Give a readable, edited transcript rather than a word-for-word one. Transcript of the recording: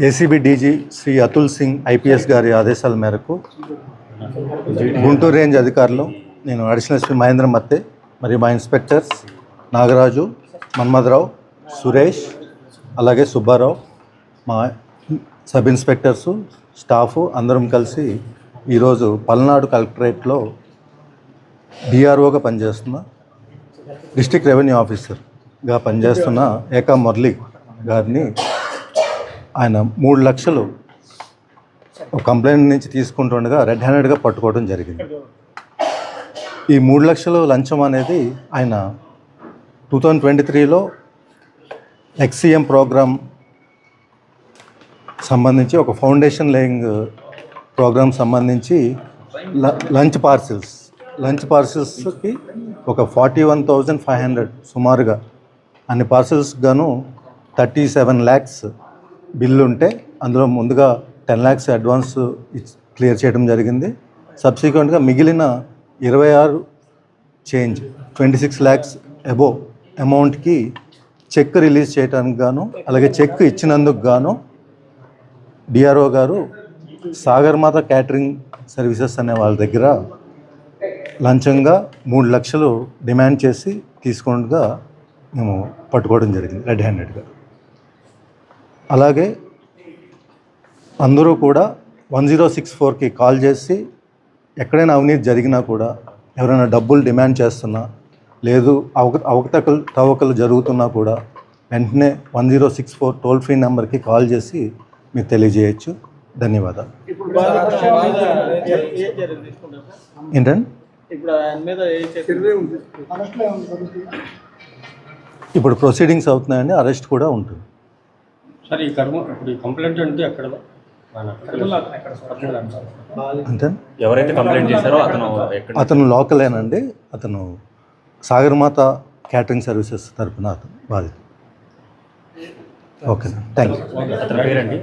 ACB DG Shri Atul Singh IPS గారి ఆదేశాల మేరకు గుంటూరు రేంజ్ అధికారులు, నేను అడిషనల్ ఎస్పీ మహేంద్ర మత్తే మరియు మా ఇన్స్పెక్టర్స్ నాగరాజు, మన్మథరావు, సురేష్, అలాగే సుబ్బారావు, మా సబ్ ఇన్స్పెక్టర్సు, స్టాఫు అందరం కలిసి ఈరోజు పల్నాడు కలెక్టరేట్లో డిఆర్ఓగా పనిచేస్తున్న డిస్ట్రిక్ట్ రెవెన్యూ ఆఫీసర్గా పనిచేస్తున్న ఏకా మురళి గారిని ఆయన 3 లక్షలు కంప్లైంట్ నుంచి తీసుకుంటుండగా రెడ్ హ్యాండెడ్గా పట్టుకోవడం జరిగింది. ఈ 3 లక్షలు లంచం అనేది ఆయన 2023లో ఎక్స్సీఎం ప్రోగ్రామ్ సంబంధించి ఒక ఫౌండేషన్ లేయింగ్ ప్రోగ్రామ్ సంబంధించి లంచ్ పార్సిల్స్కి ఒక 41,500 సుమారుగా అన్ని పార్సిల్స్ గాను 37 lakhs బిల్లు ఉంటే అందులో ముందుగా 10 lakhs అడ్వాన్స్ క్లియర్ చేయడం జరిగింది. సబ్సిక్వెంట్గా మిగిలిన 26 చేంజ్ 26 lakhs అబోవ్ అమౌంట్కి చెక్ రిలీజ్ చేయడానికి గాను, అలాగే చెక్ ఇచ్చినందుకు గాను డిఆర్ఓ గారు సాగర్మాత క్యాటరింగ్ సర్వీసెస్ అనే వాళ్ళ దగ్గర లంచంగా 3 లక్షలు డిమాండ్ చేసి తీసుకుంటగా మేము పట్టుకోవడం జరిగింది రెడ్ హ్యాండెడ్గా. అలాగే అందరూ కూడా 1064కి కాల్ చేసి ఎక్కడైనా అవినీతి జరిగినా కూడా, ఎవరైనా డబ్బులు డిమాండ్ చేస్తున్నా, లేదు అవకతవకలు జరుగుతున్నా కూడా వెంటనే 1064 టోల్ ఫ్రీ నెంబర్కి కాల్ చేసి మీరు తెలియజేయచ్చు. ధన్యవాదాలు. ఏంటండి ఇప్పుడు ప్రొసీడింగ్స్ అవుతున్నాయండి, అరెస్ట్ కూడా ఉంటుంది. సార్ ఈ కంప్లైంట్ అంటే అక్కడ అంటే ఎవరైతే కంప్లైంట్ చేశారో అతను లోకలేనండి, అతను సాగర్మాత క్యాటరింగ్ సర్వీసెస్ తరఫున అతను బాధితుడు. ఓకేనా, థ్యాంక్ యూ. అతని పేరండి?